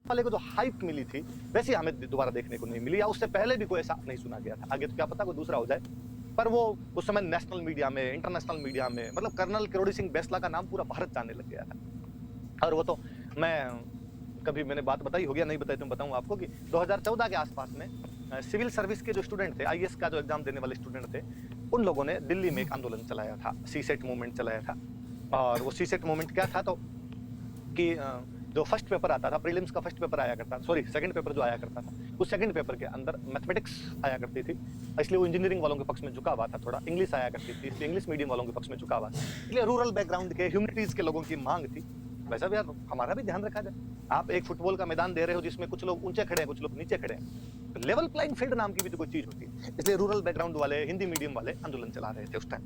वाले को जो हाइप मिली थी वैसी हमें दोबारा देखने को नहीं मिली, या उससे पहले भी कोई ऐसा नहीं सुना गया था। आगे तो क्या पता कोई दूसरा हो जाए, पर वो उस समय नेशनल मीडिया में, इंटरनेशनल मीडिया में, मतलब कर्नल किरोड़ी सिंह बैंसला का नाम पूरा भारत जानने लग गया था। और वो तो मैं कभी मैंने बात बताई होगी या नहीं बताई तो बताऊं आपको कि 2014 के आसपास में सिविल सर्विस के जो स्टूडेंट थे, आईएएस का जो एग्जाम देने वाले स्टूडेंट थे, उन लोगों ने दिल्ली में एक आंदोलन चलाया था, सीसेट मूवमेंट चलाया था। और वो सीसेट मूवमेंट क्या था, तो कि जो फर्स्ट पेपर आता था, प्रीलिम्स का फर्स्ट पेपर आया करता था, सॉरी सेकंड पेपर जो आया करता था, उस सेकंड पेपर के अंदर मैथमेटिक्स आया करती थी, इसलिए वो इंजीनियरिंग वालों के पक्ष में झुका हुआ था। थोड़ा इंग्लिश आया करती थी, इसलिए इंग्लिश मीडियम वालों के पक्ष में झुका हुआ था। इसलिए रूरल बैकग्राउंड के, ह्यूमैनिटीज के लोगों की मांग थी। वैसा भी यार हमारा भी ध्यान रखा जाए, आप एक फुटबॉल का मैदान दे रहे हो जिसमें कुछ लोग ऊंचे खड़े हैं, कुछ लोग नीचे खड़े हैं, तो लेवल प्लेइंग फील्ड नाम की भी तो कोई चीज होती है। इसलिए रूरल बैकग्राउंड वाले, हिंदी मीडियम वाले आंदोलन चला रहे थे उस time.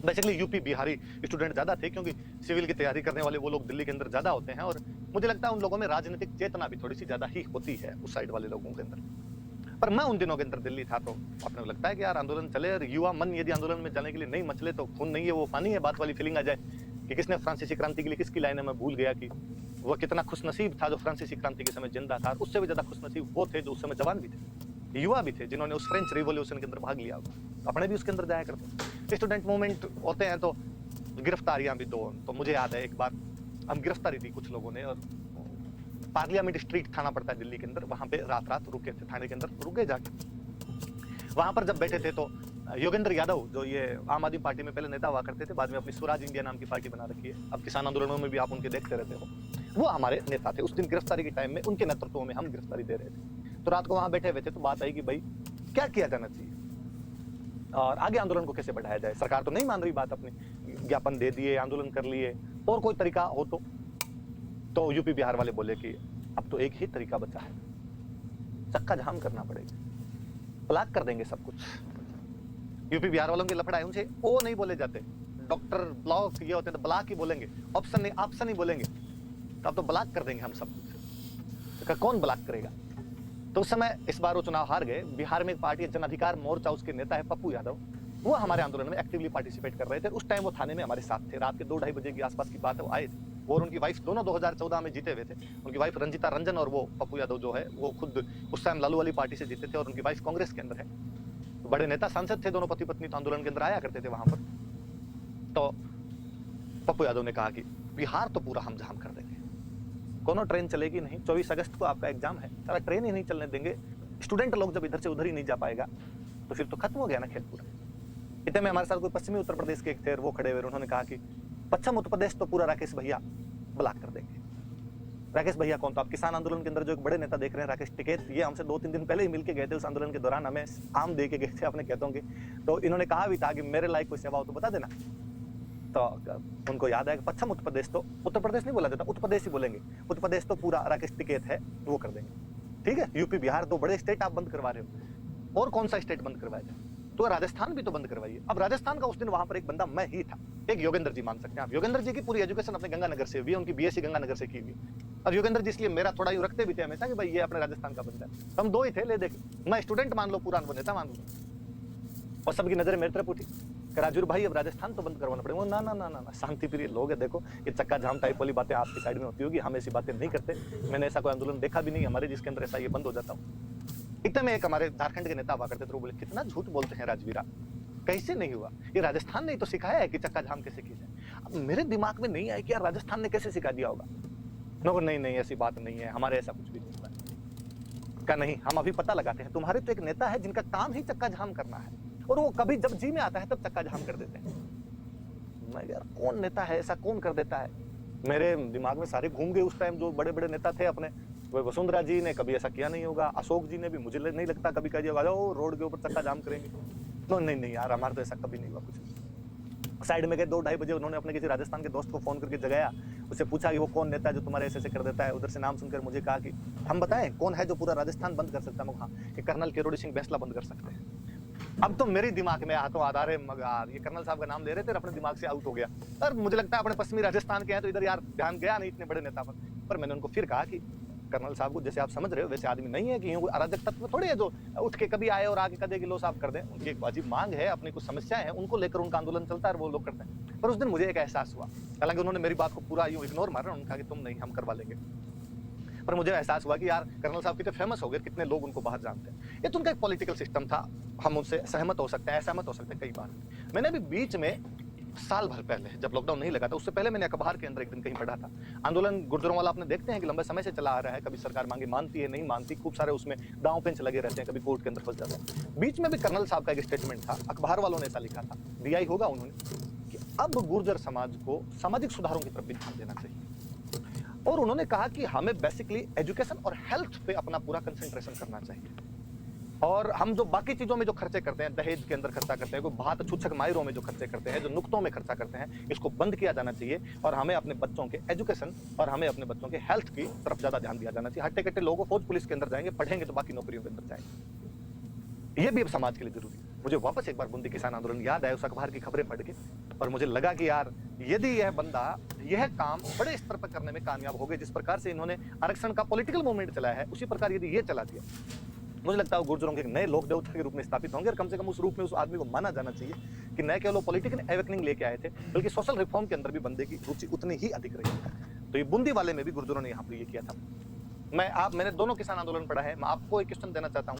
Basically UP Bihari student ज्यादा थे, क्योंकि सिविल की तैयारी करने वाले वो लोग दिल्ली के अंदर ज्यादा होते हैं, और मुझे लगता है उन लोगों में राजनीतिक चेतना भी थोड़ी सी ज्यादा ही होती है उस साइड वाले लोगों के अंदर। पर मैं उन दिनों के अंदर दिल्ली था, तो अपने लगता है कि यार आंदोलन चले, और युवा मन यदि आंदोलन में जाने के लिए नहीं मचले तो खून नहीं है वो पानी है, बात वाली फीलिंग आ जाए कि किसने फ्रांसीसी क्रांति के लिए किसकी लाइन है। मैं भूल गया कि वो कितना खुशनसीब था जो फ्रांसीसी क्रांति के समय जिंदा था, उससे भी ज्यादा खुशनसीब वो थे जो उस समय जवान भी थे, युवा भी थे, जिन्होंने उस फ्रेंच रिवॉल्यूशन के अंदर भाग लिया। अपने भी उसके अंदर जाया करते। स्टूडेंट मूवमेंट होते हैं तो गिरफ्तारियां भी दो। तो मुझे याद है एक बार हम गिरफ्तारी दी कुछ लोगों ने, और पार्लियामेंट स्ट्रीट थाना पड़ता है दिल्ली के अंदर, वहां पे रात रात रुके थे, थाने के अंदर रुके जाके। वहां पर जब बैठे थे तो योगेंद्र यादव, जो ये आम आदमी पार्टी में पहले नेता हुआ करते थे, बाद में अपनी स्वराज इंडिया नाम की पार्टी बना रखी है, अब किसान आंदोलनों में भी आप उनके देखते रहते हो, वो हमारे नेता थे। उस दिन गिरफ्तारी के टाइम में उनके नेतृत्व में हम गिरफ्तारी दे रहे थे। तो रात को वहां बैठे हुए थे, तो बात आई कि भाई क्या किया जाना चाहिए और आगे आंदोलन को कैसे बढ़ाया जाए। सरकार तो नहीं मान रही बात, अपनी ज्ञापन दे दिए, आंदोलन कर लिए, और कोई तरीका हो तो यूपी बिहार वाले बोले कि अब तो एक ही तरीका बचा है, चक्का जाम करना पड़ेगा, ब्लॉक कर देंगे सब कुछ। यूपी बिहार वालों के लफड़ा है, उनसे ओ नहीं बोले जाते, डॉक्टर ब्लॉक ये होते हैं तो ब्लॉक ही बोलेंगे, ऑप्शन नहीं बोलेंगे, तो अब तो ब्लॉक कर देंगे हम सब कुछ। तो कौन ब्लॉक करेगा। तो उस समय इस बार वो चुनाव हार गए। बिहार में एक पार्टी जन अधिकार मोर्चा, उसके नेता है पप्पू यादव, वो हमारे आंदोलन में एक्टिवली पार्टिसिपेट कर रहे थे। उस टाइम वो थाने में हमारे साथ थे, रात के 2-2:30 बजे के आसपास की बात है, वो आए थे। और उनकी वाइफ, दोनों 2014 में जीते हुए थे। उनकी वाइफ रंजिता रंजन और वो पप्पू यादव जो है वो खुद उस टाइम लालू वाली पार्टी से जीते थे, और उनकी वाइफ कांग्रेस के अंदर है। तो बड़े नेता सांसद थे दोनों पति पत्नी, तो आंदोलन के अंदर आया करते थे वहां पर। तो पप्पू यादव ने कहा कि बिहार तो पूरा हम जाम कर देंगे, कोनो ट्रेन चलेगी नहीं, 24 अगस्त को आपका एग्जाम है, सारा ट्रेन ही नहीं चलने देंगे, स्टूडेंट लोग जब इधर से उधर ही नहीं जा पाएगा तो फिर तो खत्म हो गया ना खेल पूरा। इतने में हमारे साथ कोई पश्चिमी उत्तर प्रदेश के एक थे, वो खड़े हुए, उन्होंने कहा कि पश्चिम उत्तर प्रदेश तो पूरा राकेश भैया ब्लॉक कर देंगे। राकेश भैया कौन, तो आप किसान आंदोलन के अंदर जो एक बड़े नेता देख रहे हैं राकेश टिकैत, ये हमसे 2-3 दिन पहले ही मिलके गए थे। उस आंदोलन के दौरान हमें आम दे के गए थे अपने खेतों के। तो इन्होंने कहा भी था कि मेरे लायक कोई सेवा हो तो बता देना। तो उनको याद है कि पश्चिम उत्तर प्रदेश, तो उत्तर प्रदेश नहीं बोला जाता, उत्तर प्रदेश ही बोलेंगे, उत्तर प्रदेश तो पूरा राकेश टिकैत है वो कर देंगे। ठीक है, यूपी बिहार 2 बड़े स्टेट आप बंद करवा रहे हो, और कौन सा स्टेट बंद करवाया जाए, तो राजस्थान भी तो बंद करवाइए। अब राजस्थान का उस दिन वहां पर एक बंदा मैं ही था, एक योगेंद्र जी मान सकते हैं आप। योगेंद्र जी की पूरी एजुकेशन अपने गंगानगर से हुई है, उनकी बीएससी गंगानगर से की हुई। अब योगेंद्र जी इसलिए मेरा थोड़ा यूं रखते भी थे हमेशा कि भाई ये अपने राजस्थान का बंदा है। हम 2 ही थे, ले देख, मैं स्टूडेंट मान लो, पूरा नेता मान लो, और सबकी नजरें मेरी तरफ उठी कि राजूर भाई अब राजस्थान तो बंद करवाना पड़ेगा। ना ना ना ना, शांति प्रिय लोग है, देखो ये चक्का जाम टाइप वाली बातें आपकी साइड में होती होगी, हम ऐसी बातें नहीं करते। मैंने ऐसा कोई आंदोलन देखा भी नहीं हमारे जिसके अंदर ऐसा ये बंद हो जाता हूँ। इतने में एक हमारे झारखंड के नेता हुआ करते थे, वो बोले कितना झूठ बोलते हैं राजवीरा, कैसे नहीं हुआ, ये राजस्थान ने तो सिखाया है कि चक्का जाम कैसे की जाए। अब मेरे दिमाग में नहीं आया कि यार राजस्थान ने कैसे सिखा दिया होगा। नहीं नहीं, ऐसी बात नहीं है, हमारे ऐसा कुछ भी नहीं हुआ। का नहीं, हम अभी पता लगाते हैं। तुम्हारे तो एक नेता है जिनका काम ही चक्का जाम करना है, और वो कभी जब जी में आता है तब चक्का जाम कर देते हैं। मैं यार कौन नेता है ऐसा, कौन कर देता है। मेरे दिमाग में सारे घूम गए उस टाइम जो बड़े बड़े नेता थे अपने। वसुंधरा जी ने कभी ऐसा किया नहीं होगा, अशोक जी ने भी मुझे नहीं लगता कभी कहा होगा रोड के ऊपर चक्का जाम करेंगे। नहीं नहीं यार, हमारा तो ऐसा कभी नहीं हुआ कुछ। साइड में गए 2-2:30 बजे, उन्होंने अपने किसी राजस्थान के दोस्त को फोन करके जगाया, उससे पूछा कि वो कौन नेता है जो तुम्हारे ऐसे कर देता है। उधर से नाम सुनकर मुझे कहा कि हम बताएं कौन है जो पूरा राजस्थान बंद कर सकता है। हाँ, कि कर्नल किरोड़ी सिंह बैंसला बंद कर सकते हैं। अब तो मेरे दिमाग में हाथों आधार है, मगर ये कर्नल साहब का नाम ले रहे थे, अपने दिमाग से आउट हो गया। और मुझे लगता है अपने पश्चिमी राजस्थान के हैं तो इधर यार ध्यान गया नहीं इतने बड़े नेता पर मैंने उनको फिर कहा कि कर्नल साहब को जैसे आप समझ रहे हो वैसे आदमी नहीं है कि यूं अराजक तत्व थोड़ी है जो उठ के कभी आए और आगे कदे कि लो साहब कर दें। उनकी एक वाजिब मांग है, अपनी कुछ समस्याएं हैं, उनको लेकर उनका आंदोलन चलता है और वो लोग करते हैं। पर उस दिन मुझे एक एहसास हुआ, हालांकि उन्होंने मेरी बात को पूरा यूं इग्नोर मारा, उन्होंने कहा कि तुम नहीं, हम करवा लेंगे। पर मुझे एहसास हुआ कि यार कर्नल साहब कितने फेमस हो गए, कितने लोग उनको बाहर जानते हैं। ये तो उनका एक पॉलिटिकल सिस्टम था, हम उनसे सहमत हो सकते हैं, असहमत हो सकते हैं कई बार। मैंने अभी बीच में साल भर पहले जब लॉकडाउन नहीं लगा था, उससे पहले मैंने अखबार के अंदर एक दिन कहीं पढ़ा था, आंदोलन गुर्जरों वाला आपने देखते हैं कि लंबे समय से चला आ रहा है, कभी सरकार मांगे मानती है, नहीं मानती, खूब सारे उसमें दांव पेंच लगे रहते हैं, कभी कोर्ट के अंदर फंस जाते हैं। बीच में भी कर्नल साहब का एक स्टेटमेंट था, अखबार वालों ने ऐसा लिखा था, दिया ही होगा उन्होंने, कि अब गुर्जर समाज को सामाजिक सुधारों की तरफ भी ध्यान देना चाहिए। और उन्होंने कहा कि हमें बेसिकली एजुकेशन और हेल्थ पे अपना पूरा कंसंट्रेशन करना चाहिए, और हम जो बाकी चीजों में जो खर्चे करते हैं, दहेज के अंदर खर्चा करते हैं, कोई बात छूछक मायरों में जो खर्चे करते हैं, जो नुक्तों में खर्चा करते हैं, इसको बंद किया जाना चाहिए। और हमें अपने बच्चों के एजुकेशन और हमें अपने बच्चों के हेल्थ की तरफ ज्यादा ध्यान दिया जाना चाहिए। हट्टे कट्टे लोगों फौज पुलिस के अंदर जाएंगे, पढ़ेंगे तो बाकी नौकरियों के अंदर जाएंगे। ये भी अब समाज के लिए जरूरी है। मुझे वापस एक बार बूंदी किसान आंदोलन याद आया, उस अखबार की खबरें पढ़ के, और मुझे लगा कि यार यदि यह बंदा यह काम बड़े स्तर पर करने में कामयाब हो गए, जिस प्रकार से इन्होंने आरक्षण का पॉलिटिकल मूवमेंट चलाया है, उसी प्रकार यदि ये चला दिया, मुझे लगता है गुर्जरों के एक नए लोक देवता के रूप में स्थापित होंगे। और कम से कम उस रूप में उस आदमी को माना जाना चाहिए कि न केवल पॉलिटिकल एवेकनिंग लेके आए थे, बल्कि सोशल रिफॉर्म के अंदर भी बंदे की रुचि उतनी ही अधिक रही है। तो ये बूंदी वाले में भी गुर्जरों ने यहाँ पर ये किया था। मैंने दोनों किसान आंदोलन पढ़ा है। मैं आपको एक क्वेश्चन देना चाहता हूँ